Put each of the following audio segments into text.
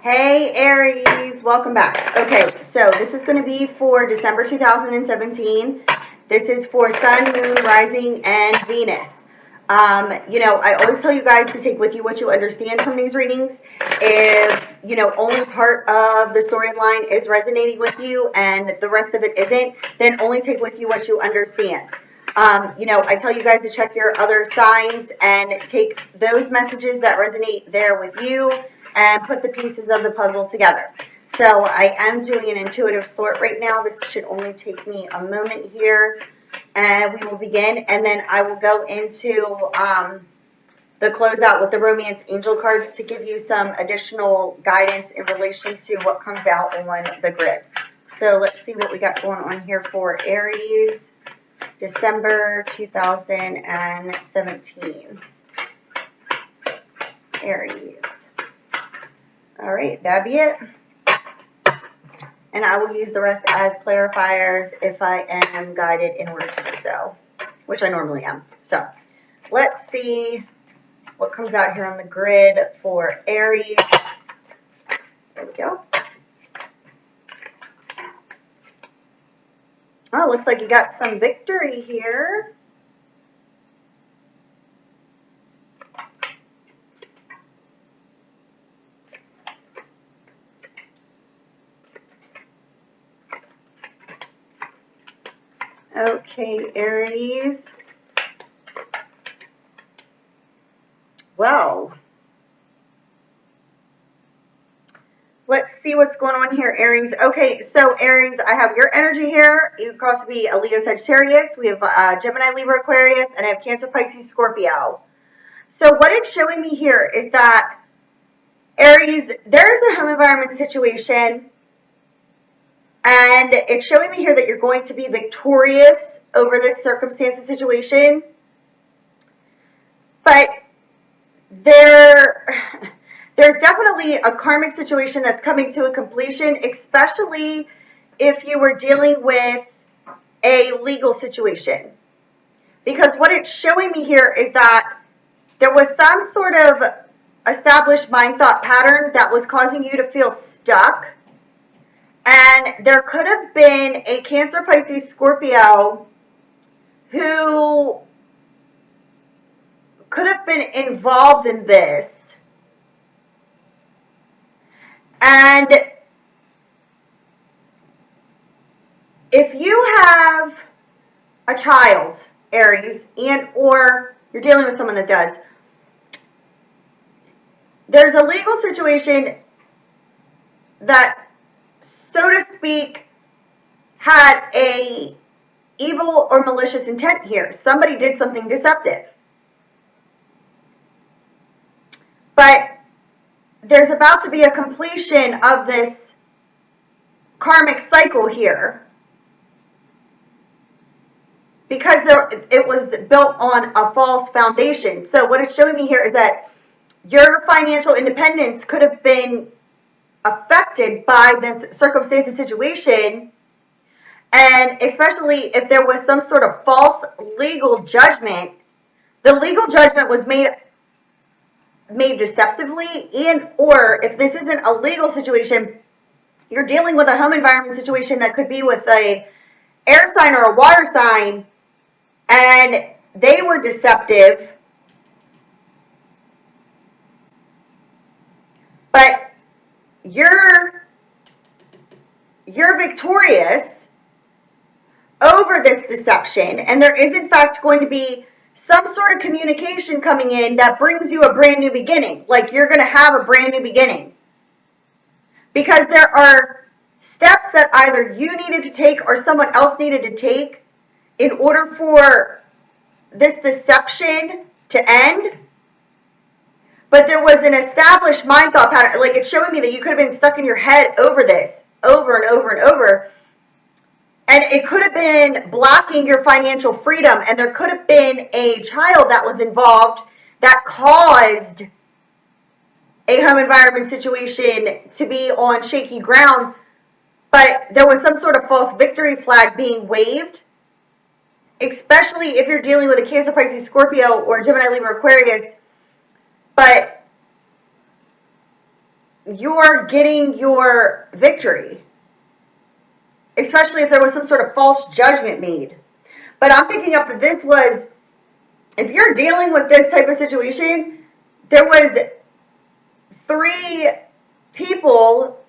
Hey Aries, welcome back. Okay, so this is going to be for December 2017. This is for Sun, Moon, Rising, and Venus. I always tell you guys to take with you what you understand from these readings. If, only part of the storyline is resonating with you and the rest of it isn't, then only take with you what you understand. I tell you guys to check your other signs and take those messages that resonate there with you and put the pieces of the puzzle together. So I am doing an intuitive sort right now. This should only take me a moment here, and we will begin. And then I will go into the closeout with the romance angel cards to give you some additional guidance in relation to what comes out on the grid. So let's see what we got going on here for Aries, December 2017. Aries. All right, that'd be it. And I will use the rest as clarifiers if I am guided in order to do so, which I normally am. So let's see what comes out here on the grid for Aries. There we go. Oh, looks like you got some victory here. Okay, Aries. Well, let's see what's going on here, Aries. Okay, so Aries, I have your energy here. You could also be a Leo, Sagittarius. We have Gemini, Libra, Aquarius, and I have Cancer, Pisces, Scorpio. So what it's showing me here is that, Aries, there is a home environment situation, and it's showing me here that you're going to be victorious over this circumstance and situation. But there's definitely a karmic situation that's coming to a completion, especially if you were dealing with a legal situation. Because what it's showing me here is that there was some sort of established mind thought pattern that was causing you to feel stuck. And there could have been a Cancer, Pisces, Scorpio who could have been involved in this. And if you have a child, Aries, and or you're dealing with someone that does, there's a legal situation that, so to speak, had a evil or malicious intent here. Somebody did something deceptive. But there's about to be a completion of this karmic cycle here, because it was built on a false foundation. So what it's showing me here is that your financial independence could have been affected by this circumstance and situation, and especially if there was some sort of false legal judgment. The legal judgment was made deceptively, and or if this isn't a legal situation, you're dealing with a home environment situation that could be with a air sign or a water sign, and they were deceptive. But you're victorious over this deception, and there is in fact going to be some sort of communication coming in that brings you a brand new beginning. Like, you're going to have a brand new beginning, because there are steps that either you needed to take or someone else needed to take in order for this deception to end. But there was an established mind thought pattern. Like, it's showing me that you could have been stuck in your head over this over and over and over. And it could have been blocking your financial freedom. And there could have been a child that was involved that caused a home environment situation to be on shaky ground. But there was some sort of false victory flag being waved, especially if you're dealing with a Cancer, Pisces, Scorpio, or Gemini, Libra, Aquarius. But you're getting your victory. Especially if there was some sort of false judgment made. But I'm picking up that this was, if you're dealing with this type of situation, there was 3 people,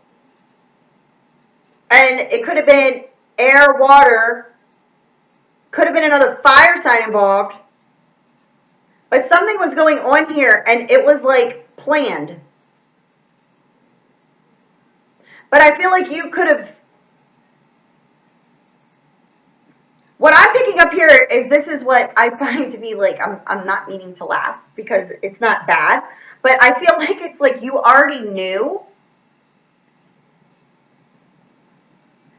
and it could have been air, water, could have been another fire sign involved, but something was going on here, and it was like planned. But I feel like you could have, what I'm picking up here is, this is what I find to be like, I'm not meaning to laugh because it's not bad, but I feel like it's like you already knew.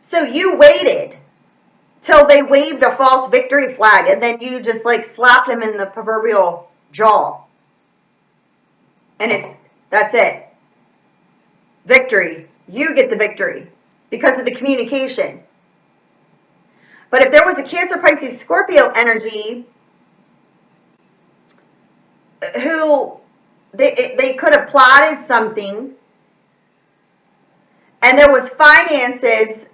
So you waited till they waved a false victory flag, and then you just like slapped him in the proverbial jaw. And that's it. Victory. You get the victory because of the communication. But if there was a Cancer, Pisces, Scorpio energy, who they could have plotted something, and there was finances,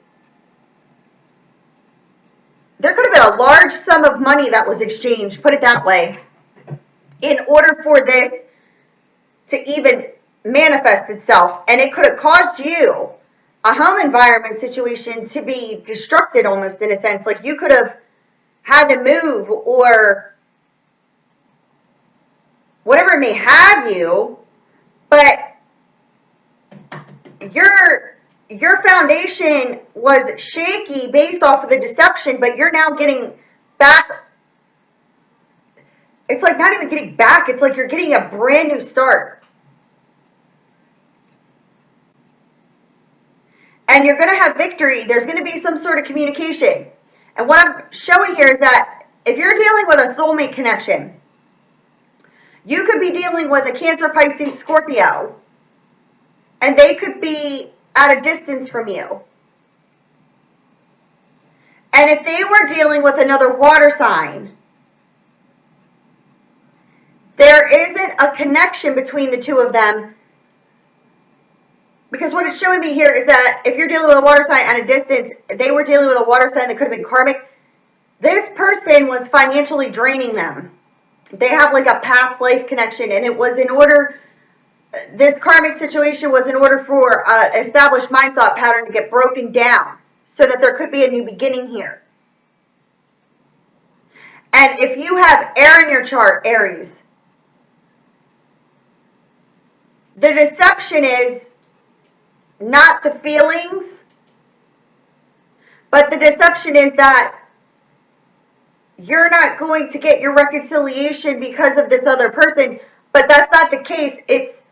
there could have been a large sum of money that was exchanged, put it that way, in order for this to even manifest itself. And it could have caused you a home environment situation to be destructed almost, in a sense. Like you could have had to move or whatever it may have you, but your foundation was shaky based off of the deception, but you're now getting back. It's like not even getting back. It's like you're getting a brand new start. And you're going to have victory. There's going to be some sort of communication. And what I'm showing here is that if you're dealing with a soulmate connection, you could be dealing with a Cancer, Pisces, Scorpio, and they could be at a distance from you. And if they were dealing with another water sign, there isn't a connection between the two of them. Because what it's showing me here is that if you're dealing with a water sign at a distance, they were dealing with a water sign that could have been karmic. This person was financially draining them. They have like a past life connection, and it was in order, this karmic situation was in order for established mind thought pattern to get broken down so that there could be a new beginning here. And if you have air in your chart, Aries, the deception is not the feelings, but the deception is that you're not going to get your reconciliation because of this other person. But that's not the case. It's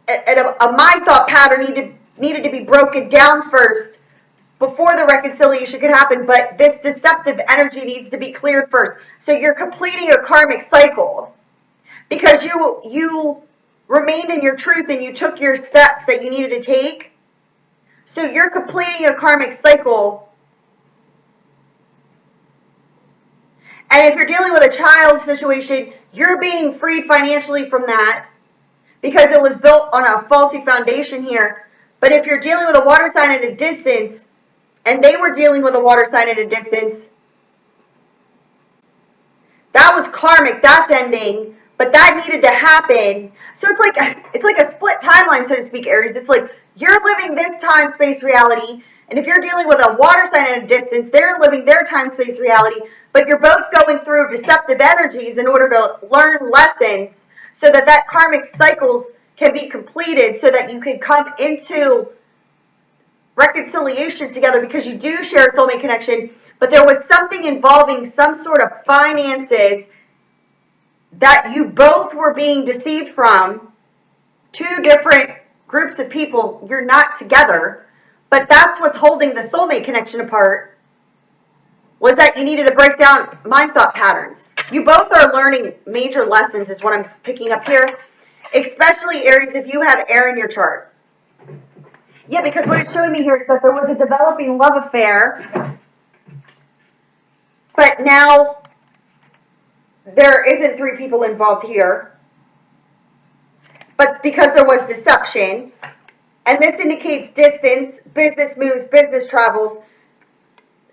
a mind thought pattern needed to be broken down first before the reconciliation could happen. But this deceptive energy needs to be cleared first. So you're completing a karmic cycle because you remained in your truth and you took your steps that you needed to take. So you're completing a karmic cycle. And if you're dealing with a child situation, you're being freed financially from that because it was built on a faulty foundation here. But if you're dealing with a water sign at a distance, and they were dealing with a water sign at a distance, that was karmic, that's ending, but that needed to happen. So it's like a split timeline, so to speak, Aries. It's like you're living this time, space, reality, and if you're dealing with a water sign at a distance, they're living their time, space, reality, but you're both going through deceptive energies in order to learn lessons so that that karmic cycles can be completed so that you can come into reconciliation together because you do share a soulmate connection, but there was something involving some sort of finances that you both were being deceived from. Two different groups of people, you're not together, but that's what's holding the soulmate connection apart, was that you needed to break down mind thought patterns. You both are learning major lessons is what I'm picking up here, especially Aries if you have air in your chart. Yeah, because what it's showing me here is that there was a developing love affair, but now there isn't 3 people involved here. but because there was deception, and this indicates distance, business moves, business travels,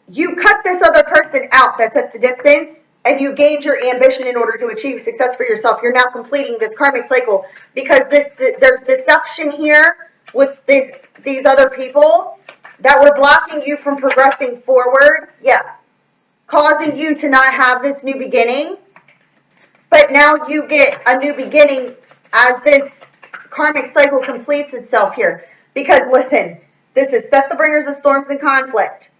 you cut this other person out that's at the distance, and you gained your ambition in order to achieve success for yourself. You're now completing this karmic cycle because there's deception here with these other people that were blocking you from progressing forward. Yeah. Causing you to not have this new beginning. But now you get a new beginning as this karmic cycle completes itself here. Because listen, this is Seth the bringers of storms and conflict.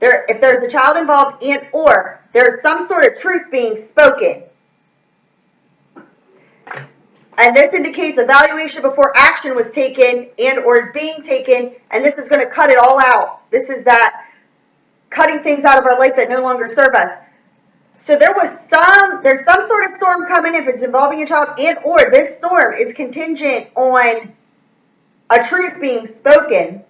If there's a child involved and or there's some sort of truth being spoken. And this indicates evaluation before action was taken and or is being taken. And this is going to cut it all out. This is that cutting things out of our life that no longer serve us. So there's some sort of storm coming if it's involving a child and or this storm is contingent on a truth being spoken.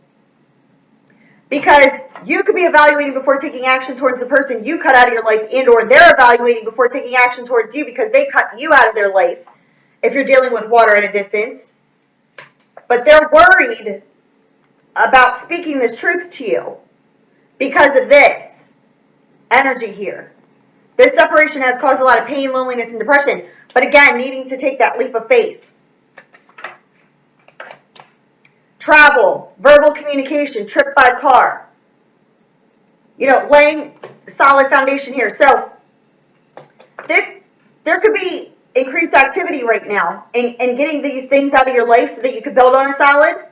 Because you could be evaluating before taking action towards the person you cut out of your life and or they're evaluating before taking action towards you because they cut you out of their life if you're dealing with water at a distance. But they're worried about speaking this truth to you because of this energy here. This separation has caused a lot of pain, loneliness, and depression. But again, needing to take that leap of faith. Travel, verbal communication, trip by car. You know, laying solid foundation here. So, there could be increased activity right now in getting these things out of your life so that you could build on a solid.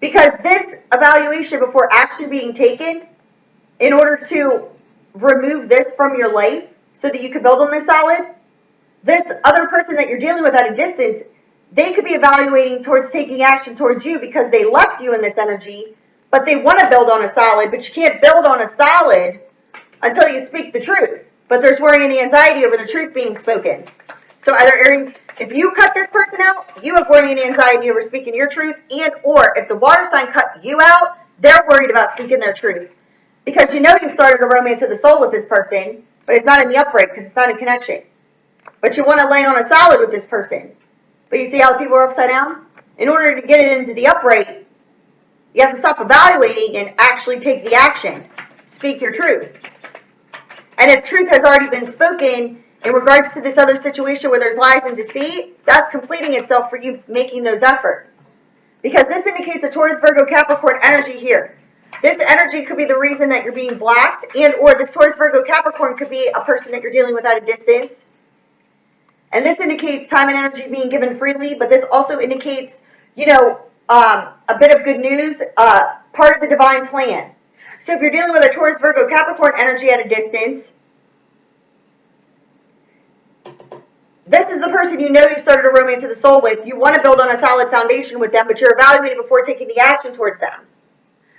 Because this evaluation before action being taken, in order to remove this from your life so that you could build on this solid, this other person that you're dealing with at a distance, they could be evaluating towards taking action towards you because they left you in this energy, but they want to build on a solid, but you can't build on a solid until you speak the truth. But there's worry and anxiety over the truth being spoken. So either Aries, if you cut this person out, you have worry and anxiety over speaking your truth, and or if the water sign cut you out, they're worried about speaking their truth. Because you know you started a romance of the soul with this person, but it's not in the upright because it's not in connection. But you want to lay on a solid with this person. But you see how the people are upside down? In order to get it into the upright, you have to stop evaluating and actually take the action. Speak your truth. And if truth has already been spoken in regards to this other situation where there's lies and deceit, that's completing itself for you making those efforts. Because this indicates a Taurus, Virgo, Capricorn energy here. This energy could be the reason that you're being blocked, and or this Taurus, Virgo, Capricorn could be a person that you're dealing with at a distance. And this indicates time and energy being given freely, but this also indicates, you know, a bit of good news, part of the divine plan. So if you're dealing with a Taurus, Virgo, Capricorn energy at a distance, this is the person you know you started a romance of the soul with. You want to build on a solid foundation with them, but you're evaluating before taking the action towards them.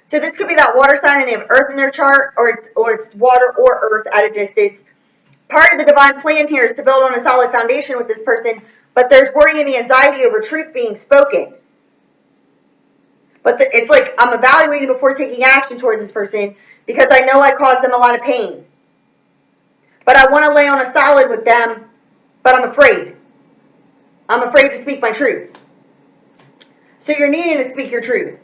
So this could be that water sign and they have earth in their chart, or it's water or earth at a distance. Part of the divine plan here is to build on a solid foundation with this person, but there's worry and anxiety over truth being spoken. But it's like I'm evaluating before taking action towards this person because I know I caused them a lot of pain. But I want to lay on a solid with them, but I'm afraid. I'm afraid to speak my truth. So you're needing to speak your truth.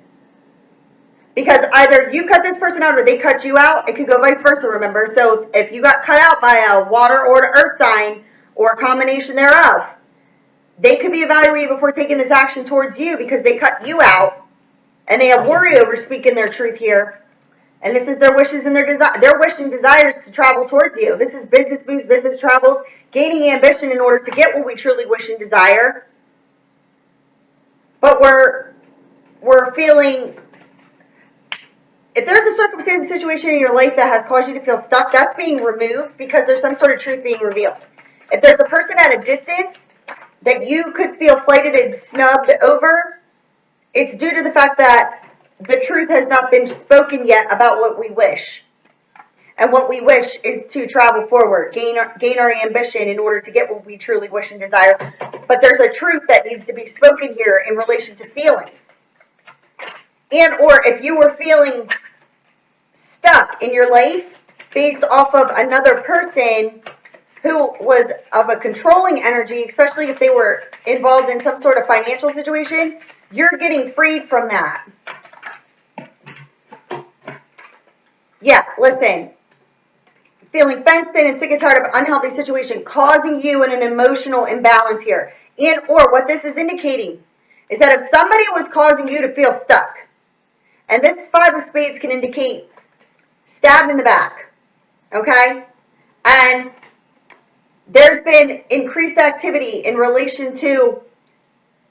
Because either you cut this person out or they cut you out. It could go vice versa, remember. So if you got cut out by a water or an earth sign or a combination thereof, they could be evaluated before taking this action towards you because they cut you out and they have worry over speaking their truth here. And this is their wishes and their wish and desires to travel towards you. This is business moves, business travels, gaining ambition in order to get what we truly wish and desire. But we're feeling... If there's a circumstance and situation in your life that has caused you to feel stuck, that's being removed because there's some sort of truth being revealed. If there's a person at a distance that you could feel slighted and snubbed over, it's due to the fact that the truth has not been spoken yet about what we wish. And what we wish is to travel forward, gain our ambition in order to get what we truly wish and desire. But there's a truth that needs to be spoken here in relation to feelings. And or if you were feeling stuck in your life based off of another person who was of a controlling energy, especially if they were involved in some sort of financial situation, you're getting freed from that. Yeah, listen. Feeling fenced in and sick and tired of an unhealthy situation, causing you in an emotional imbalance here. And or what this is indicating is that if somebody was causing you to feel stuck, and this 5 of spades can indicate stabbed in the back, okay? And there's been increased activity in relation to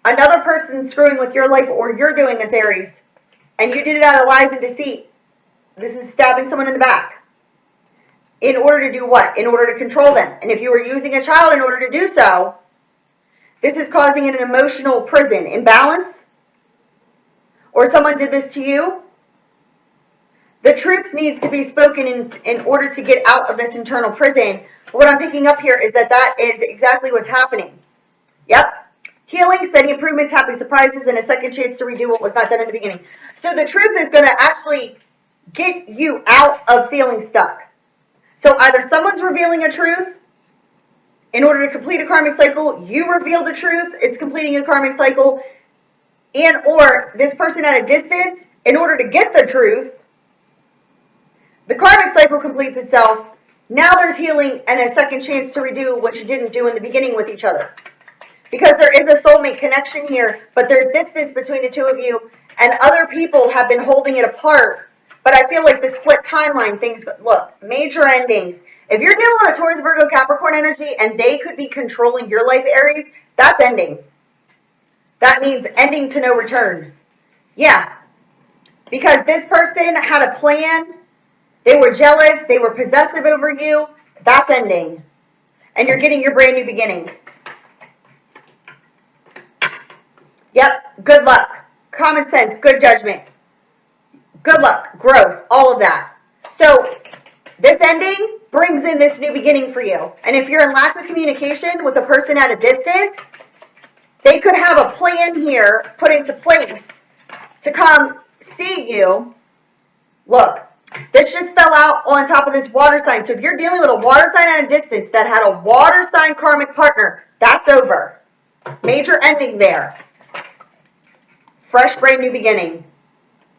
another person screwing with your life, or you're doing this, Aries, and you did it out of lies and deceit. This is stabbing someone in the back. In order to do what? In order to control them. And if you were using a child in order to do so, this is causing an emotional prison imbalance. Or someone did this to you. The truth needs to be spoken in order to get out of this internal prison. But what I'm picking up here is that that is exactly what's happening. Yep. Healing, steady improvements, happy surprises, and a second chance to redo what was not done in the beginning. So the truth is going to actually get you out of feeling stuck. So either someone's revealing a truth in order to complete a karmic cycle, you reveal the truth, it's completing a karmic cycle, and or this person at a distance, in order to get the truth, the karmic cycle completes itself. Now there's healing and a second chance to redo what you didn't do in the beginning with each other. Because there is a soulmate connection here, but there's distance between the two of you, and other people have been holding it apart. But I feel like the split timeline things, look, major endings. If you're dealing with a Taurus, Virgo, Capricorn energy, and they could be controlling your life, Aries, that's ending. That means ending to no return. Yeah. Because this person had a plan. They were jealous. They were possessive over you. That's ending. And you're getting your brand new beginning. Yep. Good luck. Common sense. Good judgment. Good luck, growth, all of that. So this ending brings in this new beginning for you. And if you're in lack of communication with a person at a distance, they could have a plan here put into place to come see you. Look, this just fell out on top of this water sign. So if you're dealing with a water sign at a distance that had a water sign karmic partner, that's over. Major ending there. Fresh, brand new beginning.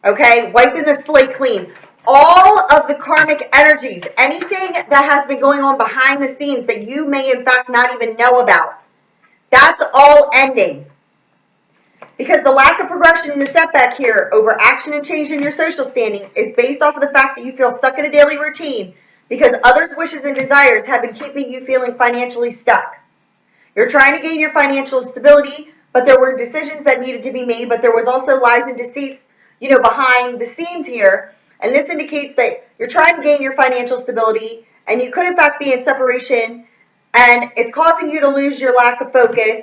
Okay, wiping the slate clean. All of the karmic energies, anything that has been going on behind the scenes that you may in fact not even know about, that's all ending. Because the lack of progression and the setback here over action and change in your social standing is based off of the fact that you feel stuck in a daily routine because others' wishes and desires have been keeping you feeling financially stuck. You're trying to gain your financial stability, but there were decisions that needed to be made, but there was also lies and deceits behind the scenes here. And this indicates that you're trying to gain your financial stability and you could in fact be in separation and it's causing you to lose your lack of focus.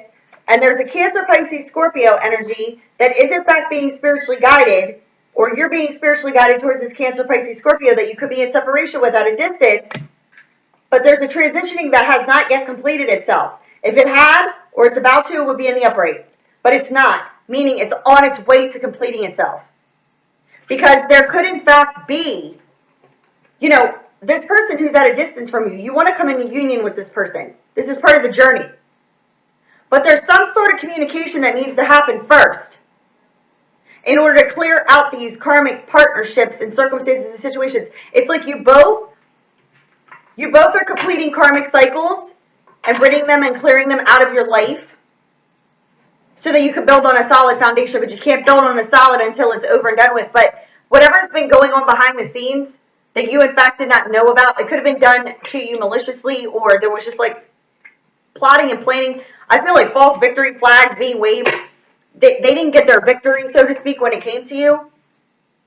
And there's a Cancer, Pisces, Scorpio energy that is in fact being spiritually guided, or you're being spiritually guided towards this Cancer, Pisces, Scorpio that you could be in separation with at a distance. But there's a transitioning that has not yet completed itself. If it had, or it's about to, it would be in the upright. But it's not, meaning it's on its way to completing itself. Because there could, in fact, be, this person who's at a distance from you. You want to come in union with this person. This is part of the journey. But there's some sort of communication that needs to happen first in order to clear out these karmic partnerships and circumstances and situations. It's like you both are completing karmic cycles and bringing them and clearing them out of your life so that you can build on a solid foundation, but you can't build on a solid until it's over and done with. But whatever's been going on behind the scenes that you in fact did not know about, it could have been done to you maliciously, or there was just like plotting and planning. I feel like false victory flags being waved. They didn't get their victory, so to speak, when it came to you.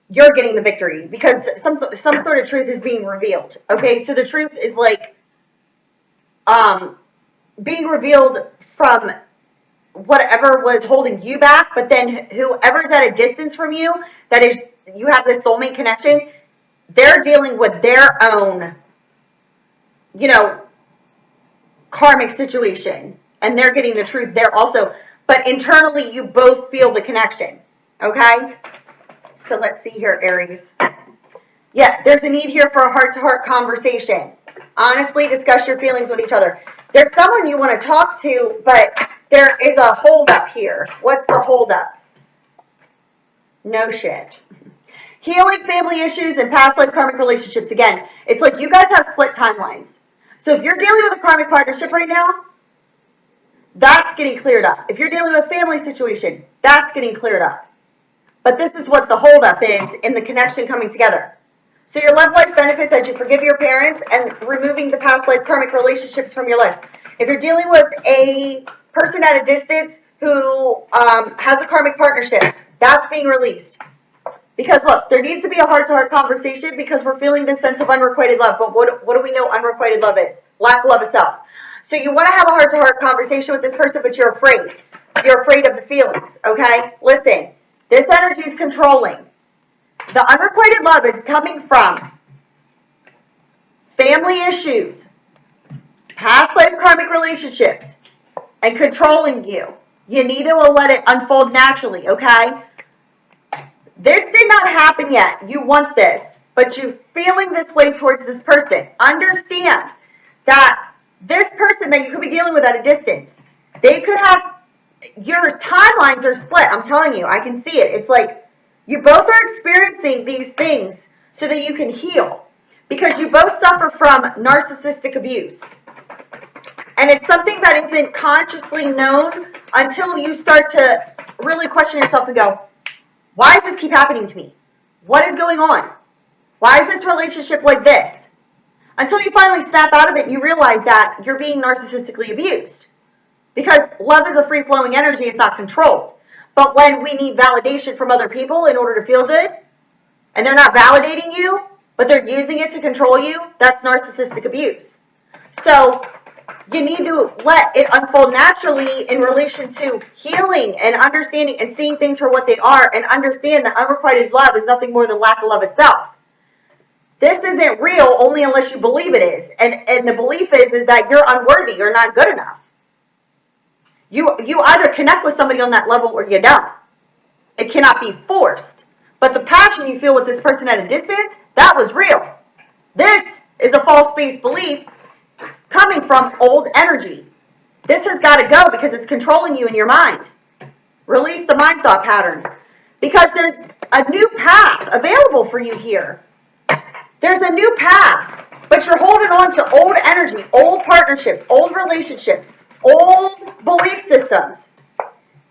You're getting the victory because some sort of truth is being revealed. Okay, so the truth is like being revealed from whatever was holding you back, but then whoever's at a distance from you, that is, you have this soulmate connection, they're dealing with their own, karmic situation, and they're getting the truth there also, but internally you both feel the connection, okay? So let's see here, Aries. Yeah, there's a need here for a heart-to-heart conversation. Honestly, discuss your feelings with each other. There's someone you want to talk to, but there is a holdup here. What's the holdup? No shit. Healing family issues and past life karmic relationships. Again, it's like you guys have split timelines. So if you're dealing with a karmic partnership right now, that's getting cleared up. If you're dealing with a family situation, that's getting cleared up. But this is what the holdup is in the connection coming together. So your love life benefits as you forgive your parents and removing the past life karmic relationships from your life. If you're dealing with a person at a distance who has a karmic partnership, that's being released. Because look, there needs to be a heart-to-heart conversation because we're feeling this sense of unrequited love. But what do we know unrequited love is? Lack of love of self. So you want to have a heart-to-heart conversation with this person, but you're afraid. You're afraid of the feelings, okay? Listen, this energy is controlling. The unrequited love is coming from family issues, past life karmic relationships, and controlling you. You need to let it unfold naturally, okay? This did not happen yet. You want this, but you're feeling this way towards this person. Understand that this person that you could be dealing with at a distance, they could have, your timelines are split. I'm telling you, I can see it. It's like you both are experiencing these things so that you can heal because you both suffer from narcissistic abuse. And it's something that isn't consciously known until you start to really question yourself and go, why does this keep happening to me? What is going on? Why is this relationship like this? Until you finally snap out of it and you realize that you're being narcissistically abused. Because love is a free-flowing energy, it's not controlled. But when we need validation from other people in order to feel good, and they're not validating you, but they're using it to control you, that's narcissistic abuse. So you need to let it unfold naturally in relation to healing and understanding and seeing things for what they are and understand that unrequited love is nothing more than lack of love of self. This isn't real only unless you believe it is. And the belief is that you're unworthy, you're not good enough. You either connect with somebody on that level or you don't. It cannot be forced. But the passion you feel with this person at a distance, that was real. This is a false-based belief coming from old energy. This has got to go because it's controlling you in your mind. Release the mind thought pattern. Because there's a new path available for you here. There's a new path. But you're holding on to old energy, old partnerships, old relationships, old belief systems.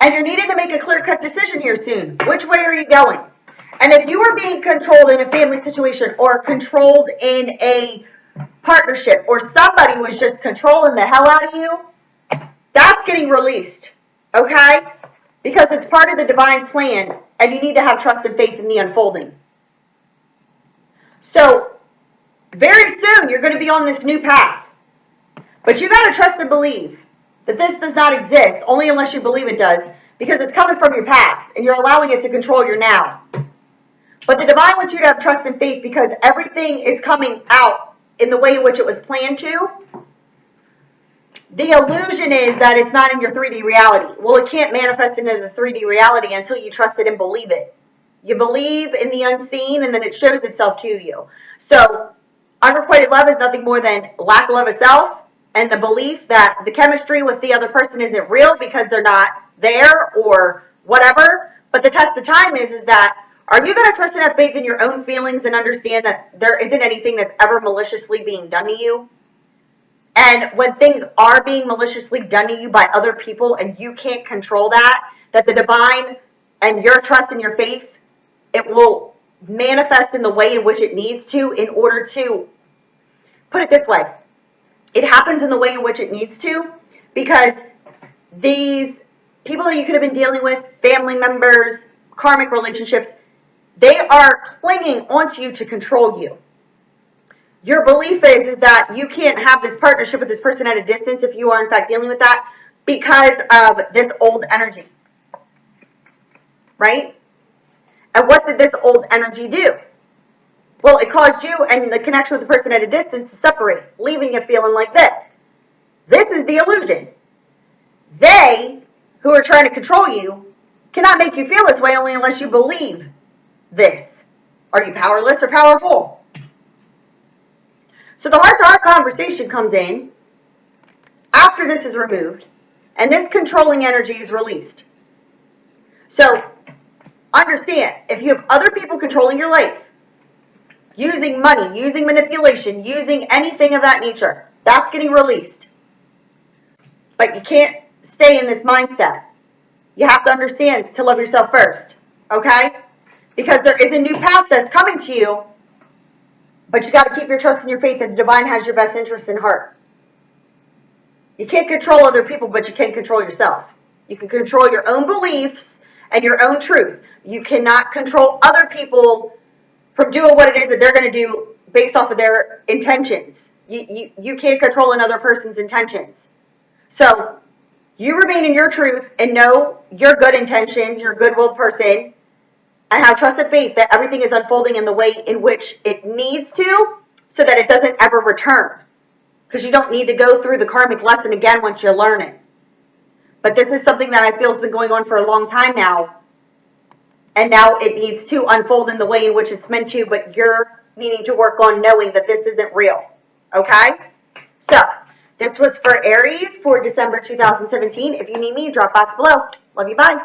And you're needing to make a clear-cut decision here soon. Which way are you going? And if you are being controlled in a family situation or controlled in a partnership or somebody was just controlling the hell out of you, that's getting released, okay? Because it's part of the divine plan and you need to have trust and faith in the unfolding. So, very soon you're going to be on this new path. But you got to trust and believe that this does not exist only unless you believe it does because it's coming from your past and you're allowing it to control your now. But the divine wants you to have trust and faith because everything is coming out in the way in which it was planned to. The illusion is that it's not in your 3D reality. Well, it can't manifest into the 3D reality until you trust it and believe it. You believe in the unseen and then it shows itself to you. So, unrequited love is nothing more than lack of love of self and the belief that the chemistry with the other person isn't real because they're not there or whatever. But the test of time is that are you going to trust and have faith in your own feelings and understand that there isn't anything that's ever maliciously being done to you? And when things are being maliciously done to you by other people and you can't control that the divine and your trust and your faith, it will manifest in the way in which it needs to in order to, put it this way, it happens in the way in which it needs to because these people that you could have been dealing with, family members, karmic relationships, they are clinging onto you to control you. Your belief is that you can't have this partnership with this person at a distance if you are in fact dealing with that because of this old energy. Right? And what did this old energy do? Well, it caused you and the connection with the person at a distance to separate, leaving it feeling like this. This is the illusion. They, who are trying to control you, cannot make you feel this way only unless you believe this. Are you powerless or powerful? So the heart-to-heart conversation comes in after this is removed, and this controlling energy is released. So understand, if you have other people controlling your life, using money, using manipulation, using anything of that nature, that's getting released. But you can't stay in this mindset. You have to understand to love yourself first, okay? Because there is a new path that's coming to you, but you got to keep your trust and your faith that the divine has your best interest in heart. You can't control other people, but you can control yourself. You can control your own beliefs and your own truth. You cannot control other people from doing what it is that they're going to do based off of their intentions. You can't control another person's intentions. So you remain in your truth and know your good intentions, you're a good-willed person, and have trust and faith that everything is unfolding in the way in which it needs to, so that it doesn't ever return. Because you don't need to go through the karmic lesson again once you learn it. But this is something that I feel has been going on for a long time now. And now it needs to unfold in the way in which it's meant to, but you're needing to work on knowing that this isn't real. Okay? So, this was for Aries for December 2017. If you need me, drop box below. Love you, bye.